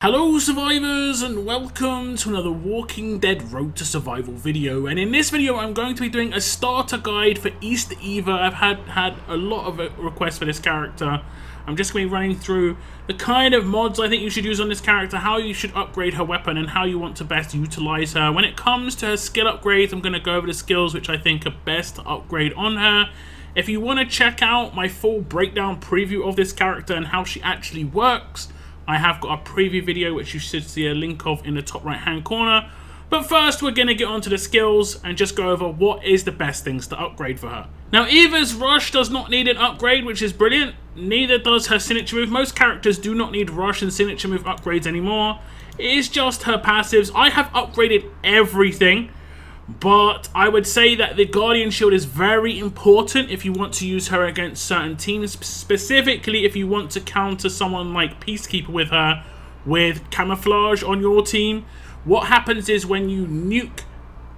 Hello survivors and welcome to another Walking Dead Road to Survival video, and in this video I'm going to be doing a starter guide for Easter Eva. I've had a lot of requests for this character. I'm just going to be running through the kind of mods I think you should use on this character, how you should upgrade her weapon and how you want to best utilize her. When it comes to her skill upgrades, I'm going to go over the skills which I think are best to upgrade on her. If you want to check out my full breakdown preview of this character and how she actually works, I have got a preview video which you should see a link of in the top right hand corner. But first we're going to get onto the skills and just go over what is the best things to upgrade for her. Now Eva's rush does not need an upgrade, which is brilliant. Neither does her signature move. Most characters do not need rush and signature move upgrades anymore. It is just her passives. I have upgraded everything, but I would say that the Guardian Shield is very important if you want to use her against certain teams, specifically if you want to counter someone like Peacekeeper with her with camouflage on your team. What happens is when you nuke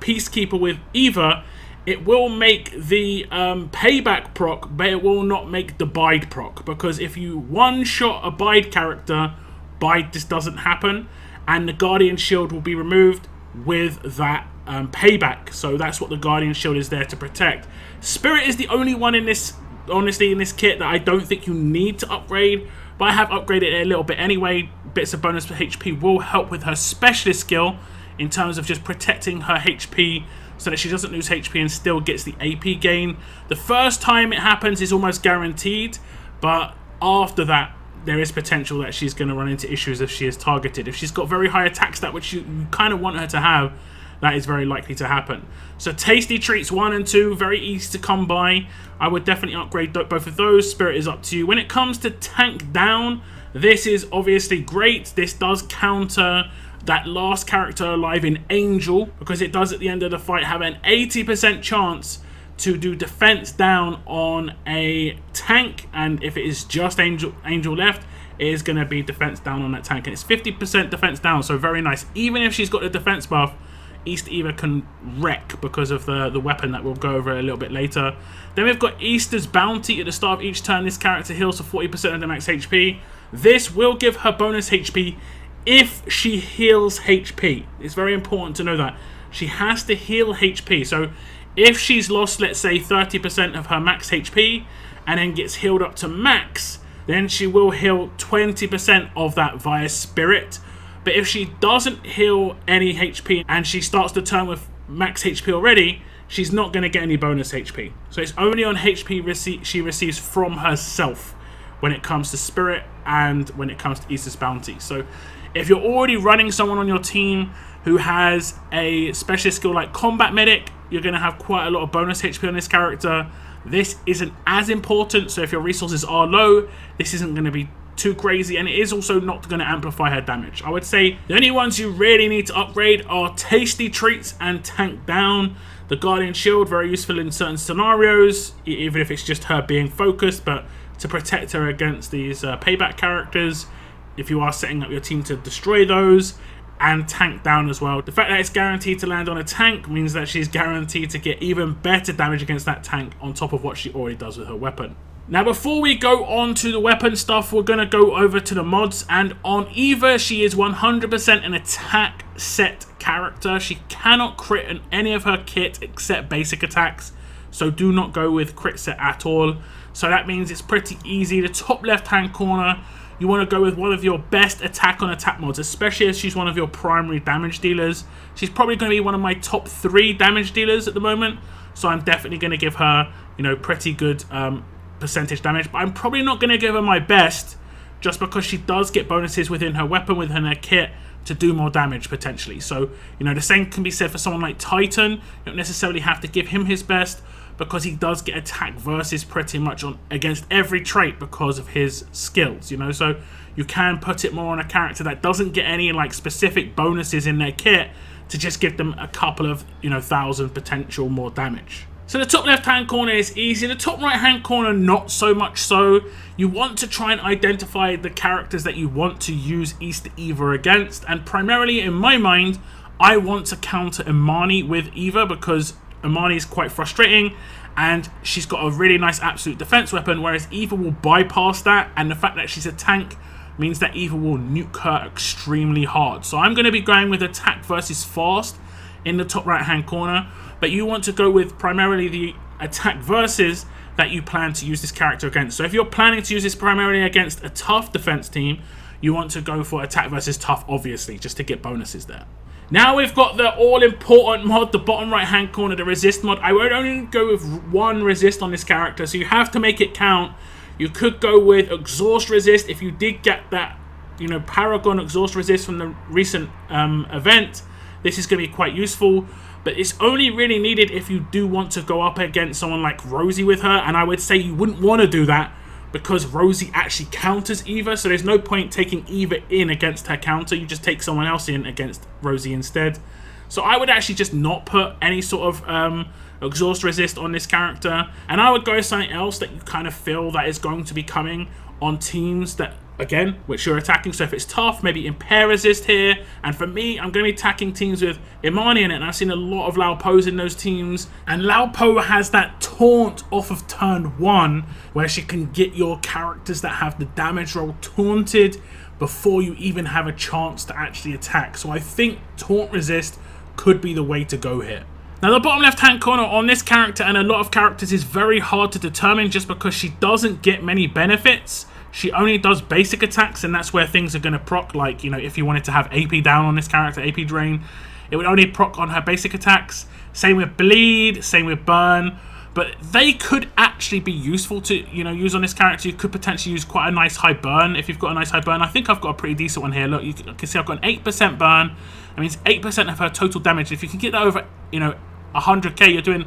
Peacekeeper with Eva, it will make the payback proc, but it will not make the bide proc, because if you one-shot a bide character, bide just doesn't happen, and the Guardian Shield will be removed with that payback. So that's what the Guardian Shield is there to protect. Spirit is the only one in this, honestly, in this kit that I don't think you need to upgrade, but I have upgraded it a little bit anyway. Bits of bonus for HP will help with her specialist skill in terms of just protecting her HP so that she doesn't lose HP and still gets the AP gain. The first time it happens is almost guaranteed, but after that there is potential that she's going to run into issues if she is targeted. If she's got very high attack stat, which you kind of want her to have, that is very likely to happen. So Tasty Treats 1 and 2, very easy to come by. I would definitely upgrade both of those. Spirit is up to you. When it comes to Tank Down, this is obviously great. This does counter that last character alive in Angel, because it does at the end of the fight have an 80% chance to do defense down on a tank, and if it is just Angel left, it is going to be defense down on that tank, and it's 50% defense down, so very nice. Even if she's got the defense buff, Easter Eva can wreck because of the weapon that we'll go over a little bit later. Then we've got Easter's Bounty. At the start of each turn, this character heals for 40% of the max HP. This will give her bonus HP if she heals HP. It's very important to know that. She has to heal HP. So if she's lost, let's say, 30% of her max HP and then gets healed up to max, then she will heal 20% of that via Spirit. But if she doesn't heal any HP and she starts the turn with max HP already, she's not going to get any bonus HP. So it's only on HP she receives from herself when it comes to Spirit and when it comes to Easter's Bounty. So if you're already running someone on your team who has a specialist skill like Combat Medic, you're going to have quite a lot of bonus HP on this character. This isn't as important, so if your resources are low, this isn't going to be too crazy, and it is also not going to amplify her damage. I would say the only ones you really need to upgrade are Tasty Treats and Tank Down. The Guardian Shield, very useful in certain scenarios, even if it's just her being focused, but to protect her against these payback characters if you are setting up your team to destroy those. And Tank Down as well. The fact that it's guaranteed to land on a tank means that she's guaranteed to get even better damage against that tank on top of what she already does with her weapon. Now before we go on to the weapon stuff, we're going to go over to the mods, and on Eva she is 100% an attack set character. She cannot crit in any of her kit except basic attacks, so do not go with crit set at all. So that means it's pretty easy. The top left hand corner, you want to go with one of your best attack on attack mods, especially as she's one of your primary damage dealers. She's probably going to be one of my top 3 damage dealers at the moment, so I'm definitely going to give her, you know, pretty good percentage damage, but I'm probably not going to give her my best, just because she does get bonuses within her weapon, within her kit, to do more damage potentially. So, you know, the same can be said for someone like Titan. You don't necessarily have to give him his best, because he does get attack versus pretty much on against every trait because of his skills, you know. So you can put it more on a character that doesn't get any like specific bonuses in their kit to just give them a couple of, you know, 1,000 potential more damage. So the top left hand corner is easy. The top right hand corner, not so much so. You want to try and identify the characters that you want to use Easter Eva against, and primarily in my mind I want to counter Imani with Eva, because Imani is quite frustrating and she's got a really nice absolute defense weapon, whereas Eva will bypass that, and the fact that she's a tank means that Eva will nuke her extremely hard. So I'm going to be going with attack versus fast in the top right hand corner, but you want to go with primarily the attack versus that you plan to use this character against. So if you're planning to use this primarily against a tough defense team, you want to go for attack versus tough, obviously, just to get bonuses there. Now we've got the all-important mod, the bottom right-hand corner, the resist mod. I would only go with one resist on this character, so you have to make it count. You could go with exhaust resist if you did get that, you know, Paragon exhaust resist from the recent event. This is going to be quite useful, but it's only really needed if you do want to go up against someone like Rosie with her, and I would say you wouldn't want to do that because Rosie actually counters Eva, so there's no point taking Eva in against her counter. You just take someone else in against Rosie instead. So I would actually just not put any sort of exhaust resist on this character, and I would go with something else that you kind of feel that is going to be coming on teams that, again, which you're attacking. So if it's tough, maybe impair resist here. And for me, I'm going to be attacking teams with Imani in it, and I've seen a lot of Lao Po's in those teams. And Lao Po has that taunt off of turn 1, where she can get your characters that have the damage roll taunted before you even have a chance to actually attack. So I think taunt resist could be the way to go here. Now the bottom left hand corner on this character and a lot of characters is very hard to determine just because she doesn't get many benefits. She only does basic attacks, and that's where things are going to proc. Like, you know, if you wanted to have AP down on this character, AP drain, it would only proc on her basic attacks. Same with bleed, same with burn. But they could actually be useful to, you know, use on this character. You could potentially use quite a nice high burn if you've got a nice high burn. I think I've got a pretty decent one here. Look, you can see I've got an 8% burn. That means 8% of her total damage. If you can get that over, you know, 100k, you're doing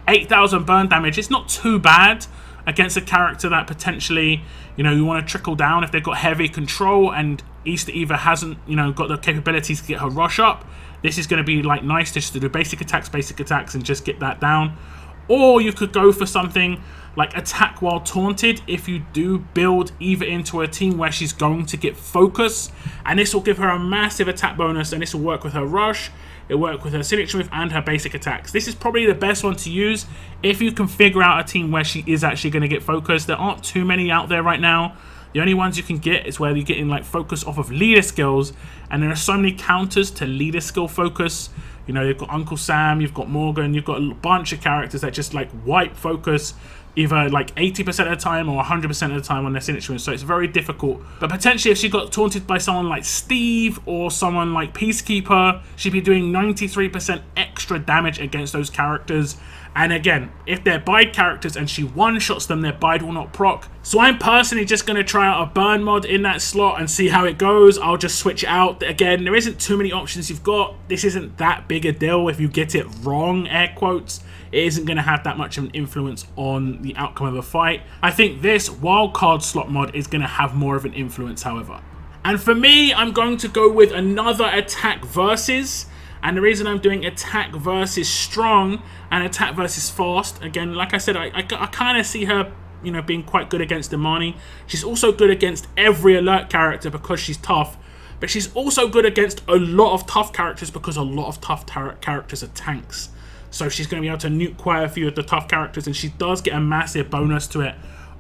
8,000 burn damage. It's not too bad against a character that potentially, you know, you want to trickle down if they've got heavy control and Easter Eva hasn't, you know, got the capabilities to get her rush up. This is going to be like nice just to do basic attacks and just get that down. Or you could go for something like attack while taunted if you do build Eva into a team where she's going to get focus, and this will give her a massive attack bonus, and this will work with her rush. It'll work with her signature move and her basic attacks. This is probably the best one to use if you can figure out a team where she is actually going to get focus. There aren't too many out there right now. The only ones you can get is where you're getting like focus off of leader skills, and there are so many counters to leader skill focus. You know, you've got Uncle Sam, you've got Morgan, you've got a bunch of characters that just like wipe focus either like 80% of the time or 100% of the time on their signature moves, so it's very difficult. But potentially if she got taunted by someone like Steve or someone like Peacekeeper, she'd be doing 93% extra damage against those characters. And again, if they're bide characters and she one-shots them, their bide will not proc. So I'm personally just going to try out a burn mod in that slot and see how it goes. I'll just switch it out. Again, there isn't too many options you've got. This isn't that big a deal if you get it wrong, air quotes. It isn't going to have that much of an influence on the outcome of a fight. I think this wildcard slot mod is going to have more of an influence, however. And for me, I'm going to go with another attack versus. And the reason I'm doing attack versus strong and attack versus fast, again, like I said, I kind of see her, you know, being quite good against Imani. She's also good against every alert character because she's tough. But she's also good against a lot of tough characters because a lot of tough characters are tanks. So she's going to be able to nuke quite a few of the tough characters, and she does get a massive bonus to it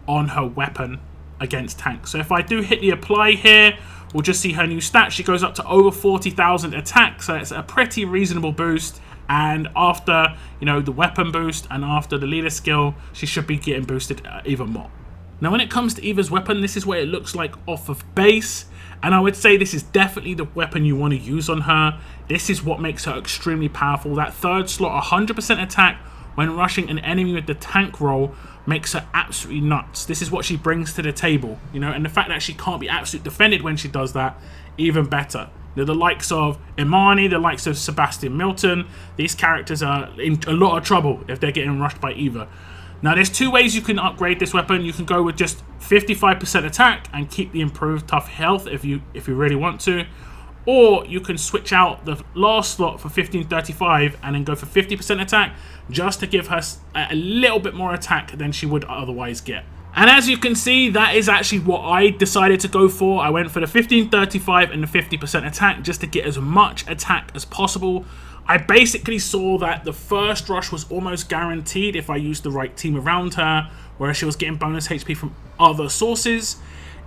on her weapon against tanks. So if I do hit the apply here, we'll just see her new stats. She goes up to over 40,000 attack, so it's a pretty reasonable boost. And after, you know, the weapon boost and after the leader skill, she should be getting boosted even more. Now when it comes to Eva's weapon, this is what it looks like off of base. And I would say this is definitely the weapon you want to use on her. This is what makes her extremely powerful. That third slot, 100% attack when rushing an enemy with the tank roll, makes her absolutely nuts. This is what she brings to the table, you know, and the fact that she can't be absolutely defended when she does that, even better. They're the likes of Imani, the likes of Sebastian Milton. These characters are in a lot of trouble if they're getting rushed by Eva. Now, there's two ways you can upgrade this weapon. You can go with just 55% attack and keep the improved tough health if you really want to. Or you can switch out the last slot for 1535 and then go for 50% attack just to give her a little bit more attack than she would otherwise get. And as you can see, that is actually what I decided to go for. I went for the 1535 and the 50% attack just to get as much attack as possible. I basically saw that the first rush was almost guaranteed if I used the right team around her, whereas she was getting bonus HP from other sources.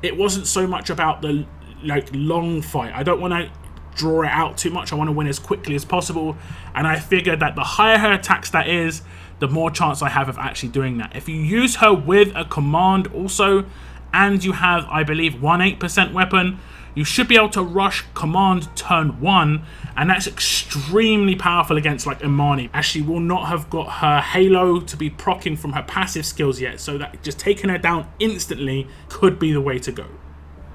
it wasn't so much about the like long fight. I don't want to draw it out too much. I want to win as quickly as possible, and I figured that the higher her attack stat is, the more chance I have of actually doing that. If you use her with a command also, and you have, I believe, 18% weapon, you should be able to rush command turn 1, and that's extremely powerful against like Imani, as she will not have got her halo to be proccing from her passive skills yet, so that just taking her down instantly could be the way to go.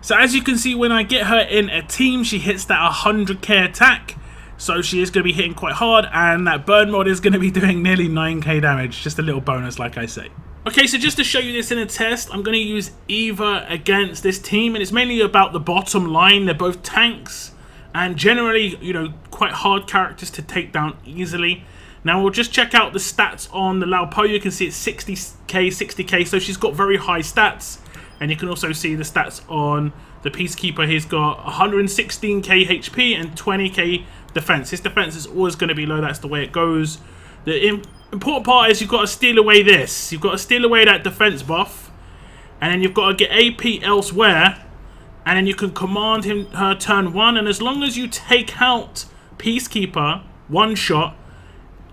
So as you can see, when I get her in a team, she hits that 100k attack, so she is going to be hitting quite hard, and that burn mod is going to be doing nearly 9k damage, just a little bonus like I say. Okay, so just to show you this in a test, I'm going to use Eva against this team, and it's mainly about the bottom line. They're both tanks, and generally, you know, quite hard characters to take down easily. Now we'll just check out the stats on the Lao Po. You can see it's 60k, 60k, so she's got very high stats. And you can also see the stats on the Peacekeeper. He's got 116k HP and 20k defense. His defense is always going to be low. That's the way it goes. The important part is you've got to steal away this. You've got to steal away that defense buff. And then you've got to get AP elsewhere. And then you can command her turn 1. And as long as you take out Peacekeeper one shot,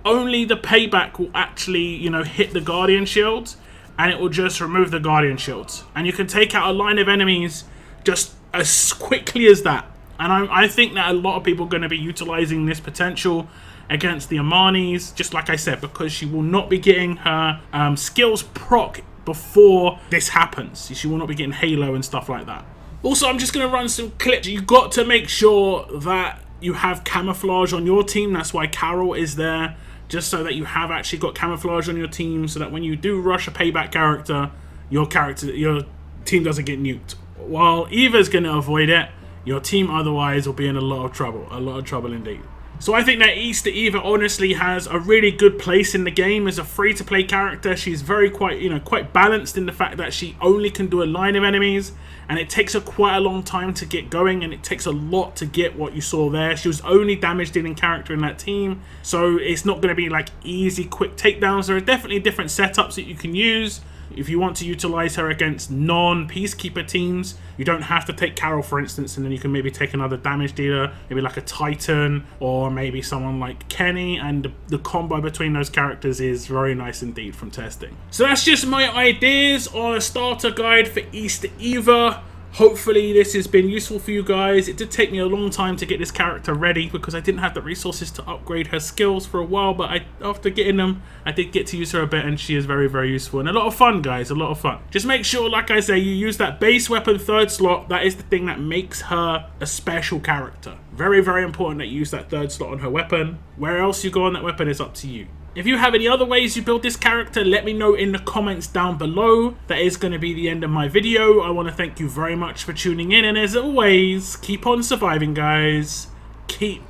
only the payback will actually, you know, hit the Guardian shields. And it will just remove the Guardian shields. And you can take out a line of enemies just as quickly as that. And I think that a lot of people are going to be utilizing this potential against the Imanis, just like I said, because she will not be getting her skills proc before this happens. She will not be getting Halo and stuff like that. Also, I'm just going to run some clips. You've got to make sure that you have camouflage on your team. That's why Carol is there. Just so that you have actually got camouflage on your team, so that when you do rush a payback character, your team doesn't get nuked. While Eva's going to avoid it, your team otherwise will be in a lot of trouble indeed. So I think that Easter Eva honestly has a really good place in the game as a free-to-play character. She's quite balanced in the fact that she only can do a line of enemies, and it takes her quite a long time to get going, and it takes a lot to get what you saw there. She was only damage dealing character in that team, so it's not going to be like easy, quick takedowns. There are definitely different setups that you can use. If you want to utilize her against non-Peacekeeper teams, you don't have to take Carol, for instance, and then you can maybe take another damage dealer, maybe like a Titan, or maybe someone like Kenny, and the combo between those characters is very nice indeed from testing. So that's just my ideas on a starter guide for Easter Eva. Hopefully this has been useful for you guys. It did take me a long time to get this character ready because I didn't have the resources to upgrade her skills for a while, but after getting them, I did get to use her a bit, and she is very, very useful. And a lot of fun, guys, a lot of fun. Just make sure, like I say, you use that base weapon third slot. That is the thing that makes her a special character. Very, very important that you use that third slot on her weapon. Where else you go on that weapon is up to you. If you have any other ways you build this character, let me know in the comments down below. That is going to be the end of my video. I want to thank you very much for tuning in, and as always, keep on surviving, guys. Keep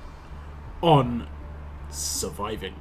on surviving.